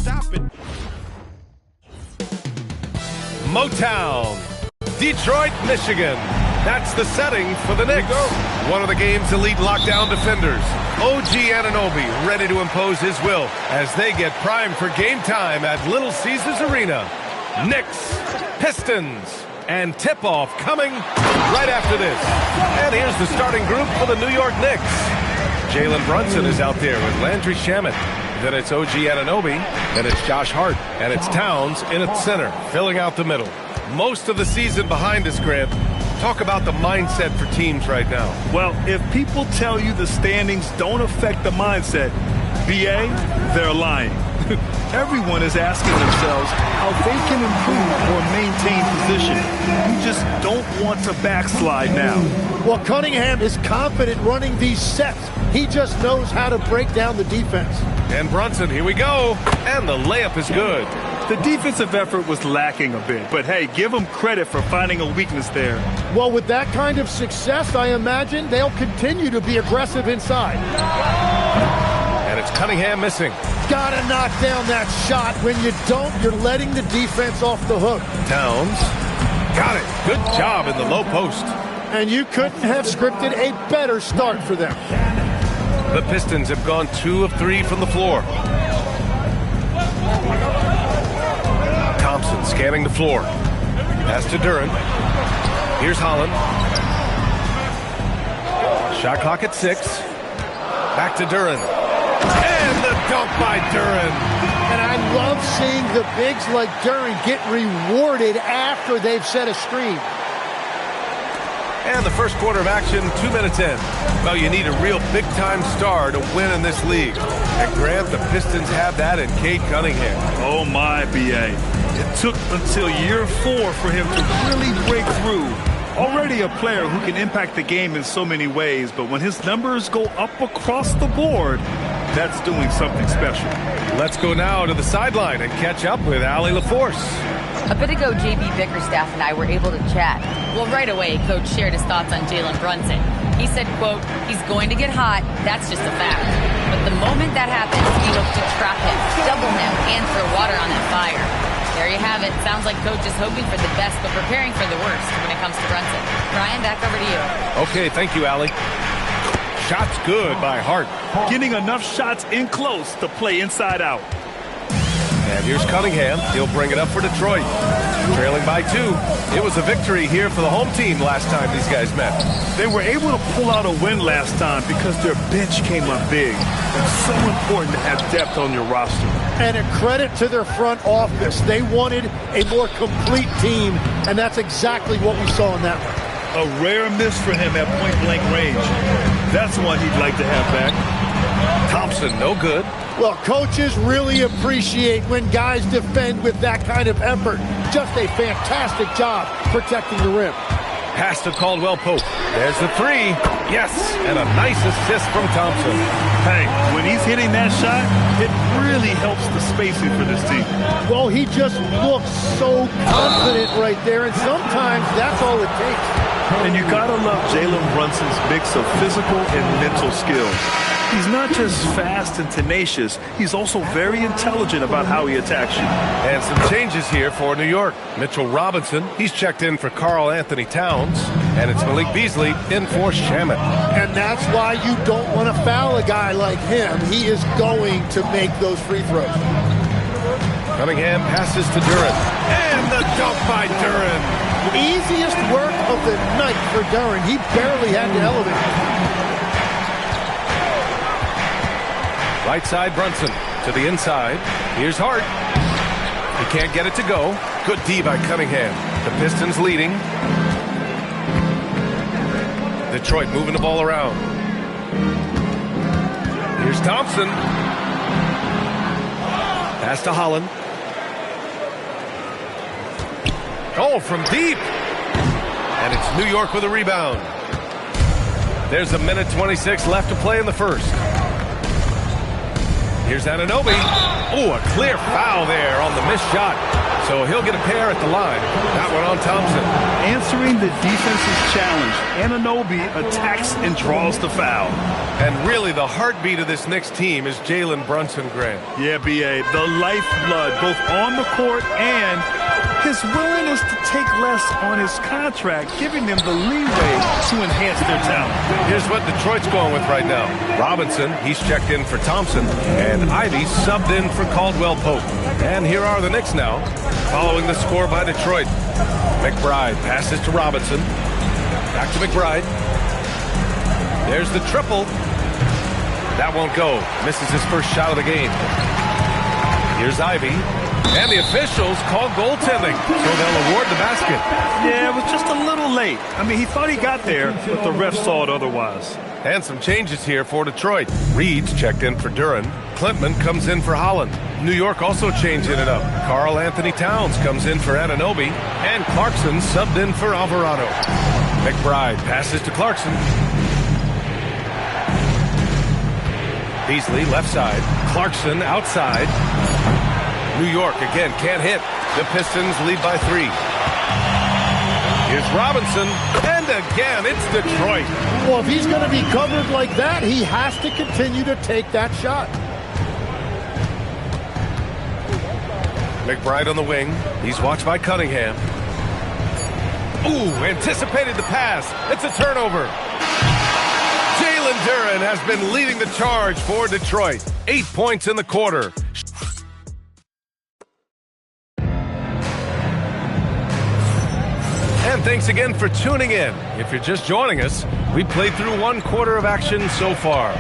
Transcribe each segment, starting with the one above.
stop it. Motown, Detroit, Michigan. That's the setting for the Knicks. One of the game's elite lockdown defenders, OG Anunoby, ready to impose his will as they get primed for game time at Little Caesars Arena. Knicks, Pistons, and tip-off coming right after this. And here's the starting group for the New York Knicks. Jalen Brunson is out there with Landry Shamet. Then it's OG Anunoby. Then it's Josh Hart. And it's Towns in at center, filling out the middle. Most of the season behind us, Grant. Talk about the mindset for teams right now. Well, if people tell you the standings don't affect the mindset, BA, they're lying. Everyone is asking themselves how they can improve or maintain position. You just don't want to backslide now. Well, Cunningham is confident running these sets. He just knows how to break down the defense. And Brunson, here we go. And the layup is good. The defensive effort was lacking a bit, but hey, give them credit for finding a weakness there. Well, with that kind of success, I imagine they'll continue to be aggressive inside. And it's Cunningham missing. Gotta knock down that shot. When you don't, you're letting the defense off the hook. Towns. Got it. Good job in the low post. And you couldn't have scripted a better start for them. The Pistons have gone 2 of 3 from the floor. Thompson scanning the floor. Pass to Duren. Here's Holland. Shot clock at 6. Back to Duren. And the dunk by Duren. And I love seeing the bigs like Duren get rewarded after they've set a screen. And the first quarter of action, 2 minutes in. Well, you need a real big-time star to win in this league. And Grant, the Pistons have that in Cade Cunningham. Oh my, BA. It took until year 4 for him to really break through. Already a player who can impact the game in so many ways, but when his numbers go up across the board, that's doing something special. Let's go now to the sideline and catch up with Allie LaForce. A bit ago, JB Bickerstaff and I were able to chat. Well, right away, Coach shared his thoughts on Jalen Brunson. He said, quote, he's going to get hot, that's just a fact. But the moment that happens, we hope to trap him, double him, and throw water on that fire. There you have it. Sounds like Coach is hoping for the best, but preparing for the worst when it comes to Brunson. Ryan, back over to you. Okay, thank you, Allie. Shot's good by Hart. Getting enough shots in close to play inside out. And here's Cunningham. He'll bring it up for Detroit. Trailing by 2. It was a victory here for the home team last time these guys met. They were able to pull out a win last time because their bench came up big. It's so important to have depth on your roster. And a credit to their front office. They wanted a more complete team, and that's exactly what we saw in that one. A rare miss for him at point-blank range. That's one he'd like to have back. Thompson, no good. Well, coaches really appreciate when guys defend with that kind of effort. Just a fantastic job protecting the rim. Pass to Caldwell Pope. There's the 3. Yes, and a nice assist from Thompson. Hey, when he's hitting that shot, it really helps the spacing for this team. Well, he just looks so confident right there, and sometimes that's all it takes. And you gotta love Jalen Brunson's mix of physical and mental skills. He's not just fast and tenacious, he's also very intelligent about how he attacks you. And some changes here for New York. Mitchell Robinson, he's checked in for Karl Anthony Towns. And it's Malik Beasley in for Shamet. And that's why you don't want to foul a guy like him. He is going to make those free throws. Cunningham passes to Duren. And the dunk by Duren. Easiest work of the night for Duren. He barely had to elevate. Right side Brunson to the inside. Here's Hart. He can't get it to go. Good D by Cunningham. The Pistons leading. Detroit moving the ball around. Here's Thompson. Pass to Holland. Oh, from deep. And it's New York with a rebound. There's a minute 26 left to play in the first. Here's Anunoby. Oh, a clear foul there on the missed shot. so he'll get a pair at the line. That one on Thompson. Answering the defense's challenge, Anunoby attacks and draws the foul. And really, the heartbeat of this Knicks team is Jalen Brunson, Grant. Yeah, B.A., the lifeblood, both on the court and his willingness to take less on his contract, giving them the leeway to enhance their talent. Here's what Detroit's going with right now. Robinson, he's checked in for Thompson, and Ivy subbed in for Caldwell Pope. And here are the Knicks now, following the score by Detroit. McBride passes to Robinson. Back to McBride. There's the triple. That won't go. Misses his first shot of the game. Here's Ivy. And the officials call goaltending, so they'll award the basket. Yeah, it was just a little late. I mean, he thought he got there, but the ref saw it otherwise. And some changes here for Detroit. Reed's checked in for Duran. Klintman comes in for Holland. New York also changing it up. Karl Anthony Towns comes in for Anunoby. And Clarkson subbed in for Alvarado. McBride passes to Clarkson. Beasley left side. Clarkson outside. New York again can't hit. The Pistons lead by 3. Here's Robinson, and again it's Detroit. Well, if he's going to be covered like that, he has to continue to take that shot. McBride on the wing. He's watched by Cunningham. Ooh, anticipated the pass. It's a turnover. Jalen Duran has been leading the charge for Detroit. 8 points in the quarter. And thanks again for tuning in. If you're just joining us, we played through 1 quarter of action so far.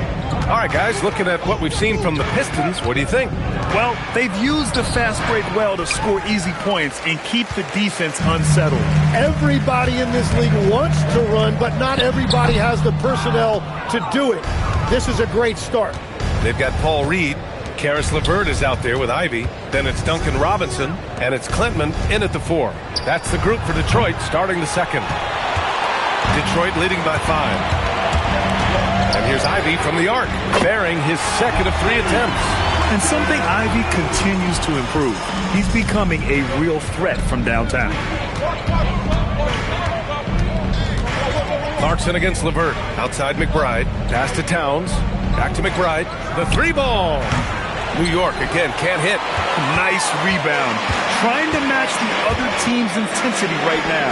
All right, guys, looking at what we've seen from the Pistons, what do you think? Well, they've used the fast break well to score easy points and keep the defense unsettled. Everybody in this league wants to run, but not everybody has the personnel to do it. This is a great start. They've got Paul Reed. Karis LeVert is out there with Ivy. Then it's Duncan Robinson, and it's Klintman in at the 4. That's the group for Detroit starting the second. Detroit leading by 5. And here's Ivy from the arc, bearing his second of 3 attempts. And something Ivy continues to improve. He's becoming a real threat from downtown. Clarkson against LeVert. Outside McBride. Pass to Towns. Back to McBride. The 3-ball. New York again can't hit. Nice rebound. Trying to match the other team's intensity right now.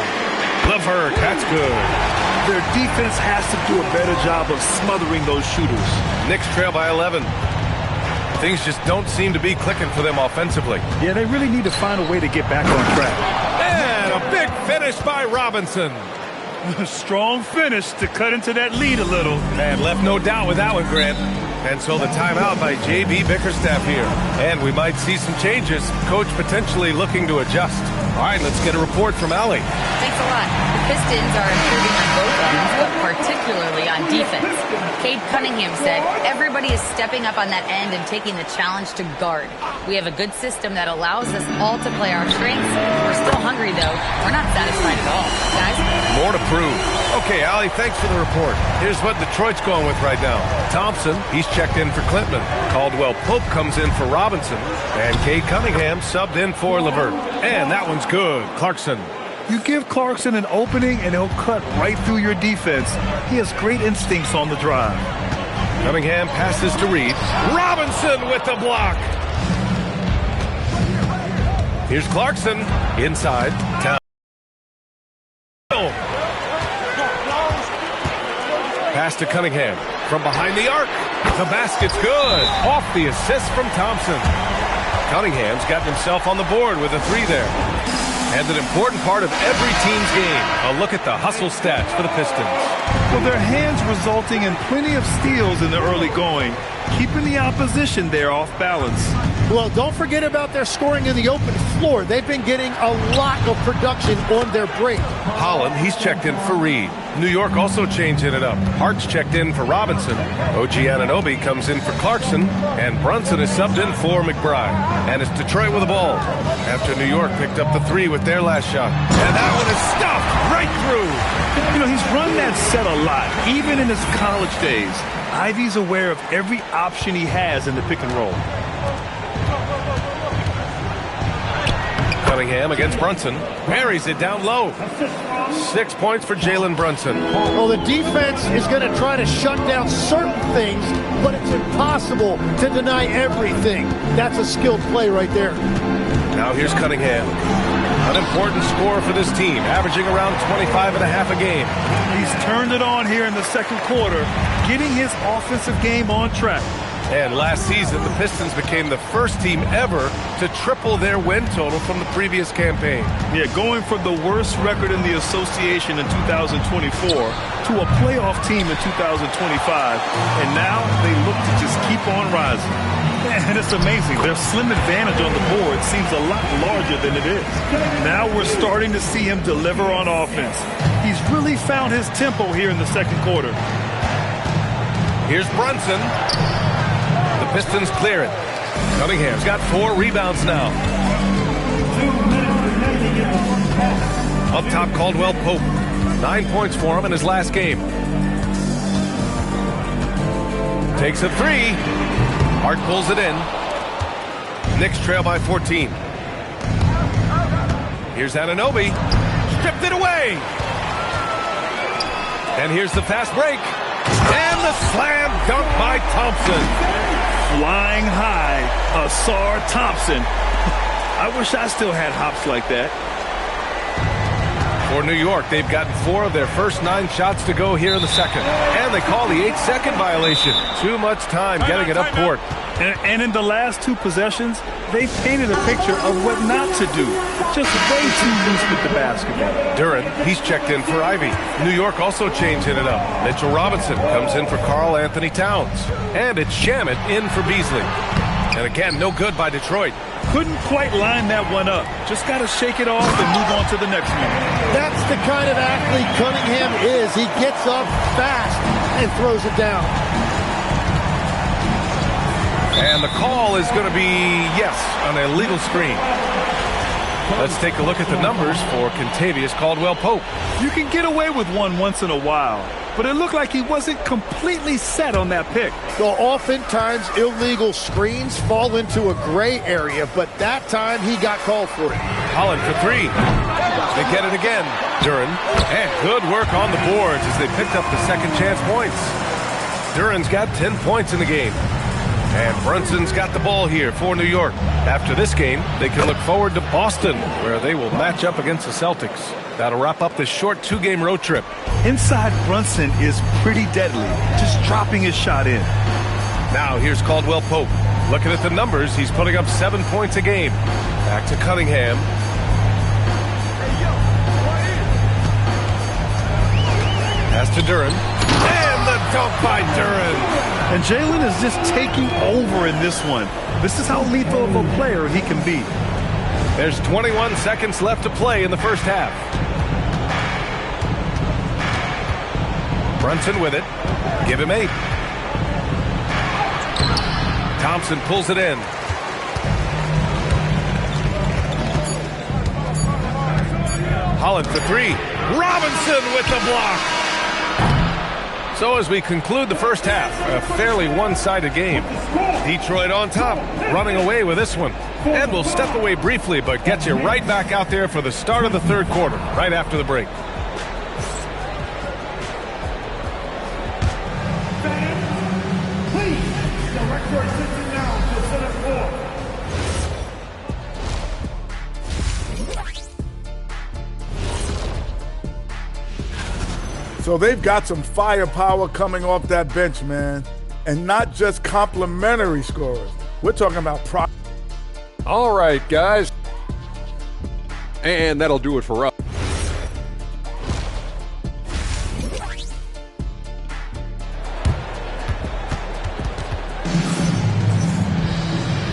LeVert, that's good. Their defense has to do a better job of smothering those shooters. Knicks trail by 11. Things just don't seem to be clicking for them offensively. Yeah, they really need to find a way to get back on track. And a big finish by Robinson. Strong finish to cut into that lead a little. And left no doubt with that one, Grant. And so the timeout by J.B. Bickerstaff here. And we might see some changes. Coach potentially looking to adjust. All right, let's get a report from Allie. Thanks a lot. The Pistons are improving on both ends, but particularly on defense. Cade Cunningham said, everybody is stepping up on that end and taking the challenge to guard. We have a good system that allows us all to play our strengths. We're still hungry, though. We're not satisfied at all. Guys? More to prove. Okay, Allie, thanks for the report. Here's what Detroit's going with right now. Thompson, he's checked in for Klintman. Caldwell Pope comes in for Robinson. And Cade Cunningham subbed in for LeVert. And that one's good. Clarkson. You give Clarkson an opening and he'll cut right through your defense. He has great instincts on the drive. Cunningham passes to Reed. Robinson with the block. Here's Clarkson. Inside. Town. Pass to Cunningham. From behind the arc. The basket's good. Off the assist from Thompson. Cunningham's gotten himself on the board with a 3 there. And an important part of every team's game. A look at the hustle stats for the Pistons. Well, their hands resulting in plenty of steals in the early going, keeping the opposition there off balance. Well, don't forget about their scoring in the open floor. They've been getting a lot of production on their break. Holland, he's checked in for Reed. New York also changing it up. Hart's checked in for Robinson. OG Anunoby comes in for Clarkson. And Brunson is subbed in for McBride. And it's Detroit with the ball. After New York picked up the 3 with their last shot. And that one is stuffed right through. You know, he's run that set a lot, even in his college days. Ivy's aware of every option he has in the pick and roll. Cunningham against Brunson. Parries it down low. 6 points for Jalen Brunson. Well, the defense is going to try to shut down certain things, but it's impossible to deny everything. That's a skilled play right there. Now here's Cunningham. An important score for this team, averaging around 25 and a half a game. He's turned it on here in the second quarter, getting his offensive game on track. And last season, the Pistons became the first team ever to triple their win total from the previous campaign. Yeah, going from the worst record in the association in 2024 to a playoff team in 2025. And now they look to just keep on rising. And it's amazing. Their slim advantage on the board seems a lot larger than it is. Now we're starting to see him deliver on offense. He's really found his tempo here in the second quarter. Here's Brunson. The Pistons clear it. Cunningham's got 4 rebounds now. Up top, Caldwell Pope. 9 points for him in his last game. Takes a 3. Hart pulls it in. Knicks trail by 14. Here's Anunoby. Stripped it away. And here's the fast break. And the slam dunk by Thompson. Flying high, Asar Thompson. I wish I still had hops like that. For New York, they've gotten 4 of their first 9 shots to go here in the second. And they call the 8-second violation. Too much time getting it up court. And in the last 2 possessions, they painted a picture of what not to do. Just way too loose with the basketball. Duran, he's checked in for Ivy. New York also changing it up. Mitchell Robinson comes in for Karl Anthony Towns. And it's Shamet in for Beasley. And again, no good by Detroit. Couldn't quite line that one up. Just got to shake it off and move on to the next one. That's the kind of athlete Cunningham is. He gets up fast and throws it down. And the call is going to be, yes, an illegal screen. Let's take a look at the numbers for Kentavious Caldwell-Pope. You can get away with one once in a while, but it looked like he wasn't completely set on that pick. So oftentimes illegal screens fall into a gray area, but that time he got called for it. Holland for 3. They get it again. Duran. And good work on the boards as they picked up the second chance points. Duran's got 10 points in the game. And Brunson's got the ball here for New York. After this game, they can look forward to Boston, where they will match up against the Celtics. That'll wrap up this short 2-game road trip. Inside Brunson is pretty deadly, just dropping his shot in. Now here's Caldwell Pope. Looking at the numbers, he's putting up 7 points a game. Back to Cunningham. Pass to Duran. And the dunk by Duran. And Jalen is just taking over in this one. This is how lethal of a player he can be. There's 21 seconds left to play in the first half. Brunson with it. Give him 8. Thompson pulls it in. Holland for 3. Robinson with the block. So as we conclude the first half, a fairly one-sided game. Detroit on top, running away with this one. And we'll step away briefly, but get you right back out there for the start of the third quarter, right after the break. So they've got some firepower coming off that bench, man. And not just complimentary scorers. We're talking about All right, guys. And that'll do it for us.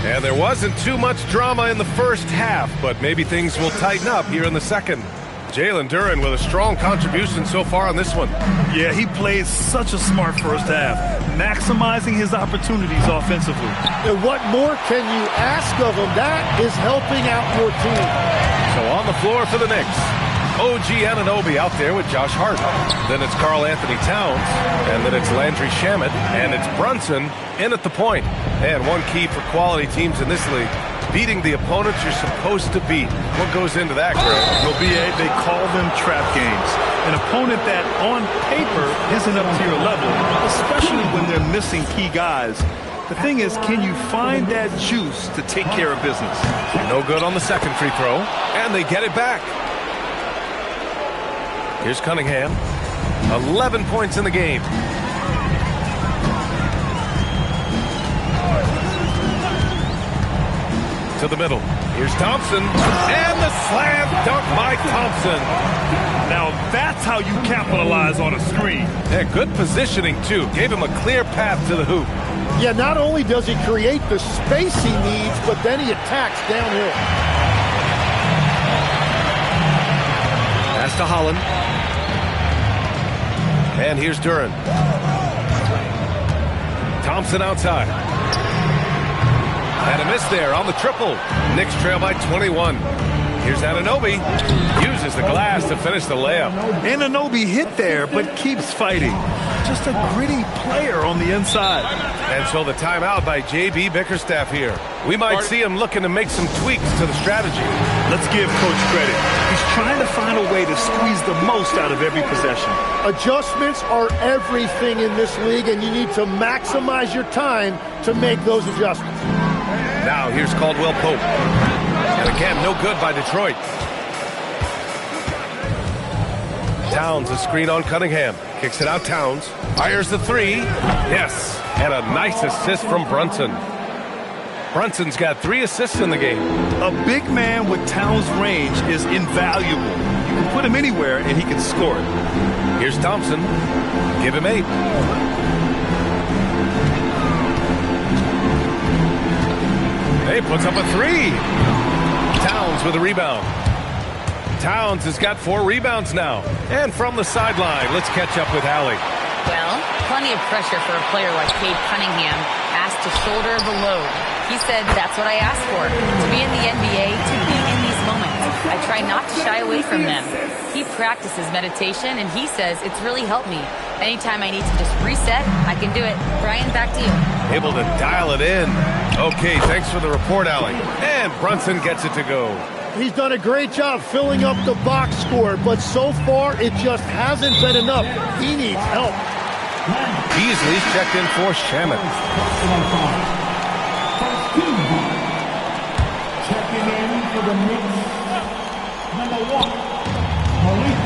And there wasn't too much drama in the first half, but maybe things will tighten up here in the second. Jalen Duran with a strong contribution so far on this one. Yeah, he played such a smart first half, maximizing his opportunities offensively. And what more can you ask of him? That is helping out your team. So on the floor for the Knicks, OG Anunoby out there with Josh Hart. Then it's Karl Anthony Towns, and then it's Landry Shamet, and it's Brunson in at the point. And one key for quality teams in this league, beating the opponents you're supposed to beat. What goes into that, Greg? Well, BA, they call them trap games. An opponent that, on paper, isn't up to your level, especially when they're missing key guys. The thing is, can you find that juice to take care of business? No good on the second free throw, and they get it back. Here's Cunningham. 11 points in the game. To the middle. Here's Thompson. And the slam dunk by Thompson. Now that's how you capitalize on a screen. Yeah, good positioning, too. Gave him a clear path to the hoop. Yeah, not only does he create the space he needs, but then he attacks downhill. Pass to Holland. And here's Duran. Thompson outside. And a miss there on the triple. Knicks trail by 21. Here's Anunoby. Uses the glass to finish the layup. Anunoby hit there, but keeps fighting. Just a gritty player on the inside. And so the timeout by J.B. Bickerstaff here. We might see him looking to make some tweaks to the strategy. Let's give Coach credit. He's trying to find a way to squeeze the most out of every possession. Adjustments are everything in this league, and you need to maximize your time to make those adjustments. Now here's Caldwell Pope. And again, no good by Detroit. Towns, a screen on Cunningham. Kicks it out, Towns. Fires the three. Yes. And a nice assist from Brunson. Brunson's got 3 assists in the game. A big man with Towns' range is invaluable. You can put him anywhere, and he can score it. Here's Thompson. Give him 8. He puts up a 3. Towns with a rebound. Towns has got 4 rebounds now. And from the sideline, let's catch up with Allie. Well, plenty of pressure for a player like Cade Cunningham, asked to shoulder the load. He said, that's what I asked for, to be in the NBA, to be in these moments. I try not to shy away from them. He practices meditation, and he says it's really helped me. Anytime I need to just reset, I can do it. Brian, back to you. Able to dial it in. Okay, thanks for the report, Allie. And Brunson gets it to go. He's done a great job filling up the box score, but so far it just hasn't been enough. He needs help. Beasley's checked in for Shaman. Checking in for the Knicks, number 1, Malik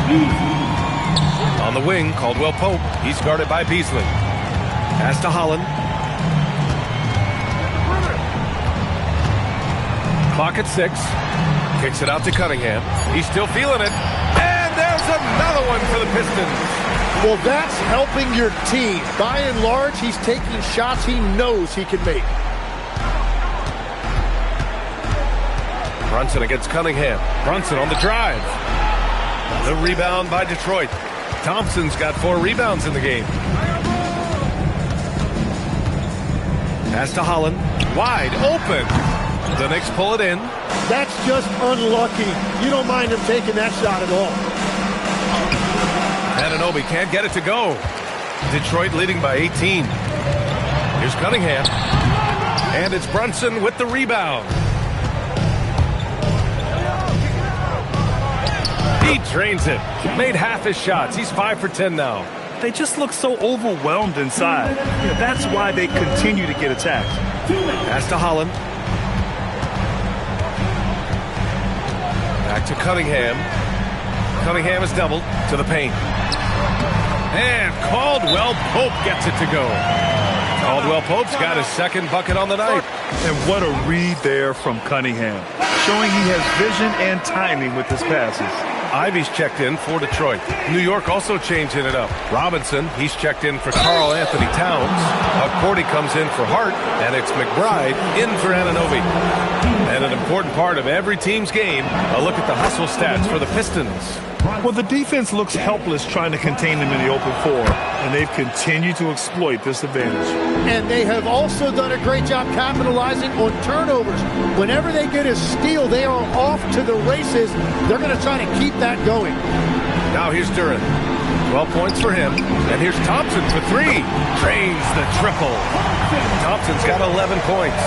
Beasley. On the wing, Caldwell Pope. He's guarded by Beasley. Pass to Holland. Clock at 6. Kicks it out to Cunningham. He's still feeling it. And there's another one for the Pistons. Well, that's helping your team. By and large, he's taking shots he knows he can make. Brunson against Cunningham. Brunson on the drive. The rebound by Detroit. Thompson's got 4 rebounds in the game. Pass to Holland. Wide open. The Knicks pull it in. That's just unlucky. You don't mind him taking that shot at all. Anunoby can't get it to go. Detroit leading by 18. Here's Cunningham. And it's Brunson with the rebound. He drains it. Made half his shots. He's 5 for 10 now. They just look so overwhelmed inside. That's why they continue to get attacked. Pass to Holland. Back to Cunningham. Cunningham is doubled to the paint. And Caldwell Pope gets it to go. Caldwell Pope's got his second bucket on the night. And what a read there from Cunningham, showing he has vision and timing with his passes. Ivy's checked in for Detroit. New York also changing it up. Robinson, he's checked in for Karl Anthony Towns. Cordy comes in for Hart, and it's McBride in for Anunoby. And an important part of every team's game, a look at the hustle stats for the Pistons. Well, the defense looks helpless trying to contain them in the open floor, and they've continued to exploit this advantage. And they have also done a great job capitalizing on turnovers. Whenever they get a steal, they are off to the races. They're going to try to keep that going. Now here's Duran. 12 points for him. And here's Thompson for 3. Drains the triple. Thompson's got 11 points.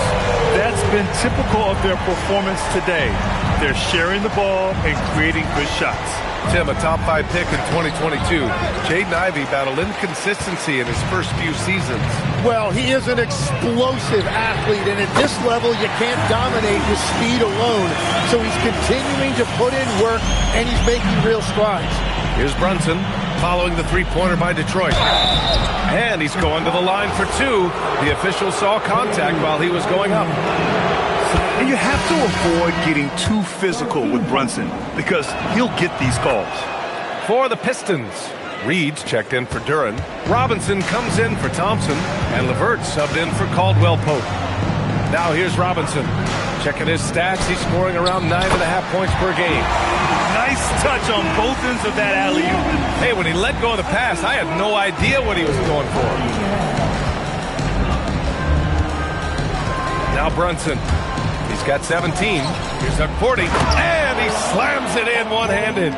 That's been typical of their performance today. They're sharing the ball and creating good shots. Tim, a top 5 pick in 2022. Jaden Ivey battled inconsistency in his first few seasons. Well, he is an explosive athlete, and at this level, you can't dominate with speed alone. So he's continuing to put in work, and he's making real strides. Here's Brunson following the three-pointer by Detroit. And he's going to the line for 2. The official saw contact while he was going up. And you have to avoid getting too physical with Brunson because he'll get these calls. For the Pistons, Reed's checked in for Duran. Robinson comes in for Thompson. And LeVert subbed in for Caldwell Pope. Now here's Robinson. Checking his stats, he's scoring around 9.5 points per game. Nice touch on both ends of that alley-oop. Hey, when he let go of the pass, I had no idea what he was going for. Now Brunson. He's got 17. Here's up 40. And he slams it in one-handed.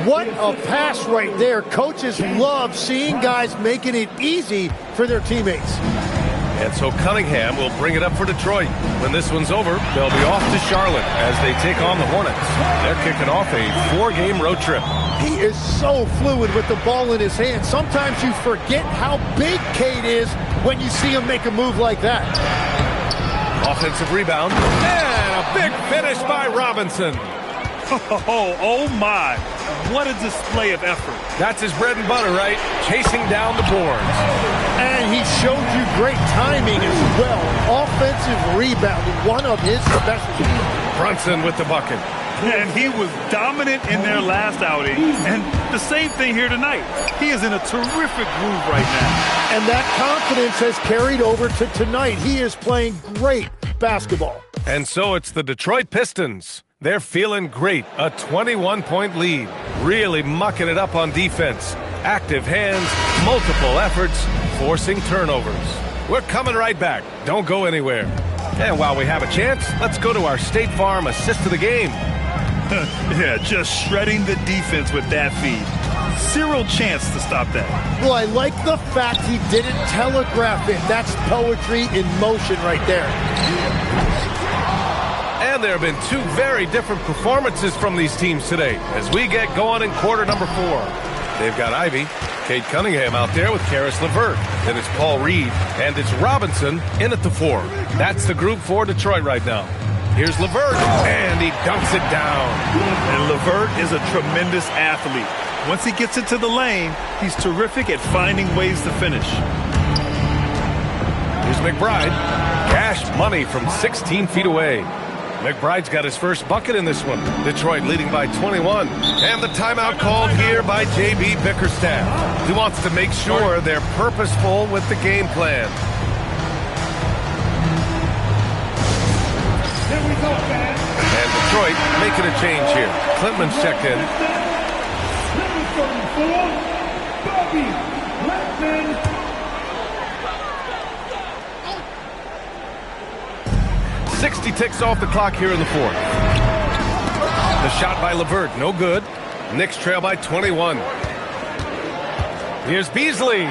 What a pass right there. Coaches love seeing guys making it easy for their teammates. And so Cunningham will bring it up for Detroit. When this one's over, they'll be off to Charlotte as they take on the Hornets. They're kicking off a 4-game road trip. He is so fluid with the ball in his hand. Sometimes you forget how big Cade is when you see him make a move like that. Offensive rebound. And a big finish by Robinson. Oh my. What a display of effort. That's his bread and butter, right? Chasing down the boards. And he showed you great timing as well. Offensive rebounding, one of his specialties. Brunson with the bucket. And he was dominant in their last outing. And the same thing here tonight. He is in a terrific groove right now. And that confidence has carried over to tonight. He is playing great basketball. And so it's the Detroit Pistons. They're feeling great. A 21-point lead. Really mucking it up on defense. Active hands, multiple efforts, forcing turnovers. We're coming right back. Don't go anywhere. And while we have a chance, let's go to our State Farm assist of the game. Yeah, just shredding the defense with that feed. Zero chance to stop that. Well, I like the fact he didn't telegraph it. That's poetry in motion right there. And there have been 2 very different performances from these teams today as we get going in quarter number 4. They've got Ivey, Cade Cunningham out there with Karis LeVert. Then it's Paul Reed, and it's Robinson in at the 4. That's the group for Detroit right now. Here's LeVert, and he dunks it down. And LeVert is a tremendous athlete. Once he gets into the lane, he's terrific at finding ways to finish. Here's McBride. Cash money from 16 feet away. McBride's got his first bucket in this one. Detroit leading by 21. And the timeout called here by J.B. Bickerstaff. He wants to make sure they're purposeful with the game plan. And Detroit making a change here. Klintman's checked in. Number 34, Bobby Blackman. 60 ticks off the clock here in the 4th. The shot by LeVert, no good. Knicks trail by 21. Here's Beasley.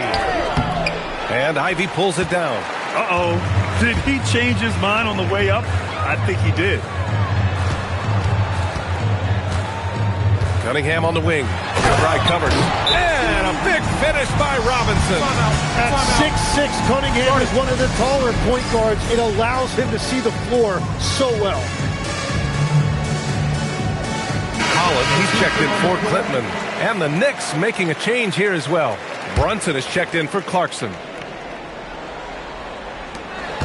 And Ivey pulls it down. Uh-oh. Did he change his mind on the way up? I think he did. Cunningham on the wing. McBride covers. And a big finish by Robinson. At 6'6", Cunningham is one of the taller point guards. It allows him to see the floor so well. Collins, he's checked in for Klintman. And the Knicks making a change here as well. Brunson is checked in for Clarkson.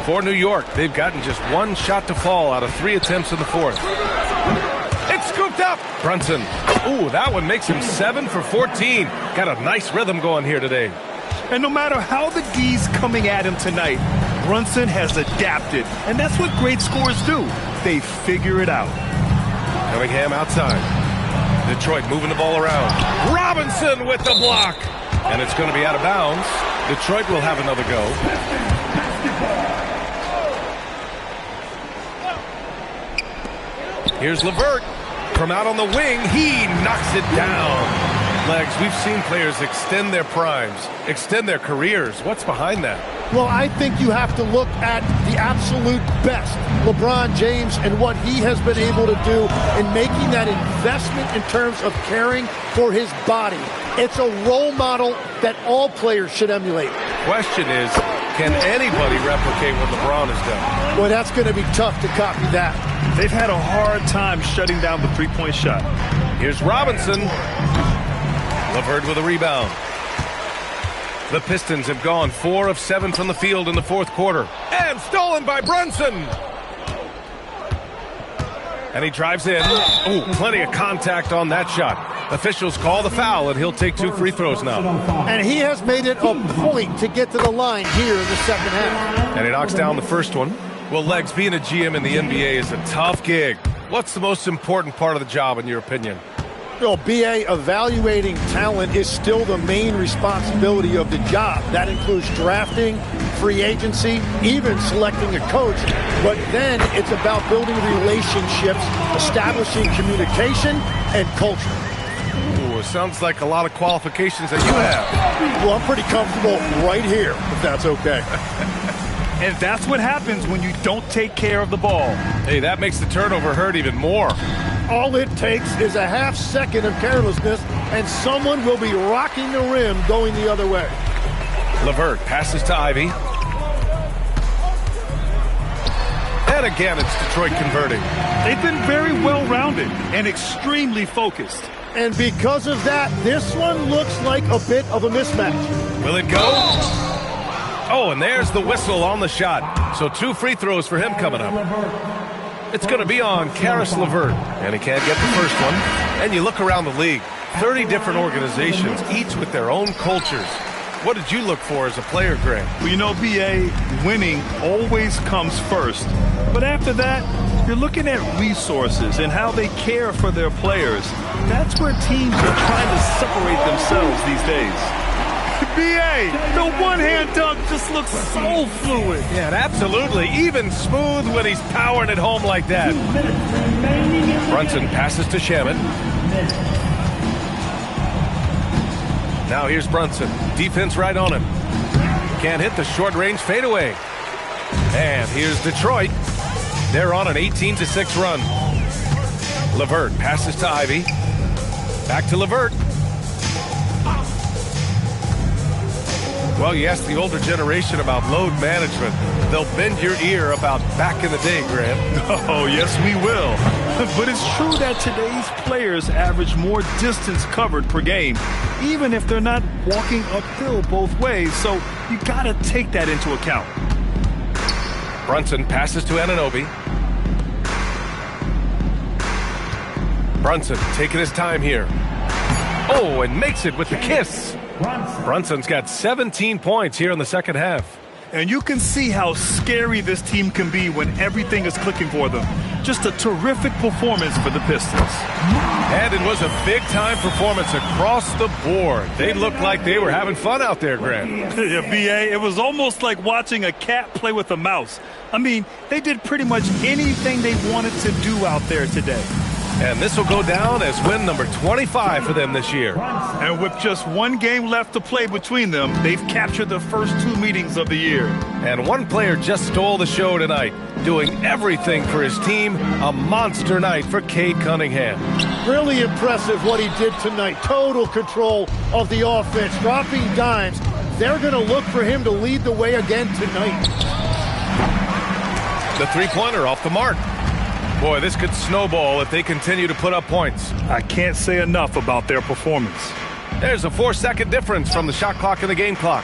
For New York, they've gotten just 1 shot to fall out of 3 attempts in the 4th. It's scooped up. Brunson. Ooh, that one makes him 7 for 14. Got a nice rhythm going here today. And no matter how the D's coming at him tonight, Brunson has adapted. And that's what great scorers do. They figure it out. Cunningham outside. Detroit moving the ball around. Robinson with the block. And it's going to be out of bounds. Detroit will have another go. Here's LeVert. From out on the wing, he knocks it down. Legs, we've seen players extend their primes, extend their careers. What's behind that? Well, I think you have to look at the absolute best, LeBron James, and what he has been able to do in making that investment in terms of caring for his body. It's a role model that all players should emulate. Question is, can anybody replicate what LeBron has done? Well, that's going to be tough to copy that. They've had a hard time shutting down the three-point shot. Here's Robinson. LeVert with a rebound. The Pistons have gone 4 of 7 from the field in the fourth quarter. And stolen by Brunson. And he drives in. Oh, plenty of contact on that shot. Officials call the foul, and he'll take 2 free throws now. And he has made it a point to get to the line here in the second half. And he knocks down the first one. Well, Legs, being a GM in the NBA is a tough gig. What's the most important part of the job, in your opinion? Well, BA, evaluating talent is still the main responsibility of the job. That includes drafting, free agency, even selecting a coach. But then it's about building relationships, establishing communication, and culture. Ooh, it sounds like a lot of qualifications that you have. Well, I'm pretty comfortable right here, if that's okay. And that's what happens when you don't take care of the ball. Hey, that makes the turnover hurt even more. All it takes is a half second of carelessness, and someone will be rocking the rim going the other way. LeVert passes to Ivy. And again, it's Detroit converting. They've been very well-rounded and extremely focused. And because of that, this one looks like a bit of a mismatch. Will it go? Oh, and there's the whistle on the shot. So 2 free throws for him coming up. It's going to be on Caris LeVert, and he can't get the first one. And you look around the league, 30 different organizations, each with their own cultures. What did you look for as a player, Greg? Well, you know, BA, winning always comes first. But after that, you're looking at resources and how they care for their players. That's where teams are trying to separate themselves these days. BA, the one-hand dunk just looks so fluid. Yeah, absolutely. Even smooth when he's powering it home like that. Brunson passes to Shaman. Now here's Brunson. Defense right on him. Can't hit the short-range fadeaway. And here's Detroit. They're on an 18-6 run. LeVert passes to Ivy. Back to LeVert. Well, you ask the older generation about load management. They'll bend your ear about back in the day, Graham. Oh, yes, we will. But it's true that today's players average more distance covered per game, even if they're not walking uphill both ways. So you got to take that into account. Brunson passes to Anunoby. Brunson taking his time here. Oh, and makes it with the kiss. Brunson's got 17 points here in the second half. And you can see how scary this team can be when everything is clicking for them. Just a terrific performance for the Pistons. And it was a big-time performance across the board. They looked like they were having fun out there, Graham. Yeah, BA, it was almost like watching a cat play with a mouse. I mean, they did pretty much anything they wanted to do out there today. And this will go down as win number 25 for them this year. And with just one game left to play between them, they've captured the first 2 meetings of the year. And one player just stole the show tonight, doing everything for his team. A monster night for Cade Cunningham. Really impressive what he did tonight. Total control of the offense, dropping dimes. They're going to look for him to lead the way again tonight. The three-pointer off the mark. Boy, this could snowball if they continue to put up points. I can't say enough about their performance. There's a 4-second difference from the shot clock and the game clock.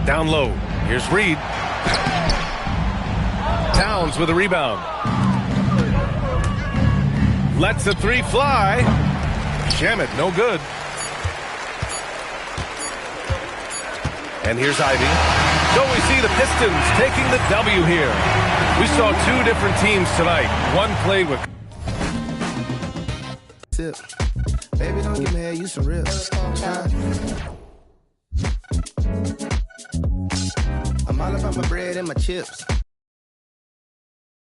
Down low. Here's Reed. Towns with a rebound. Lets the 3 fly. Shamet, no good. And here's Ivy. So we see the Pistons taking the W here. We saw 2 different teams tonight. One played with... Baby, don't give me head, you some ribs. I'm all about my bread and my chips.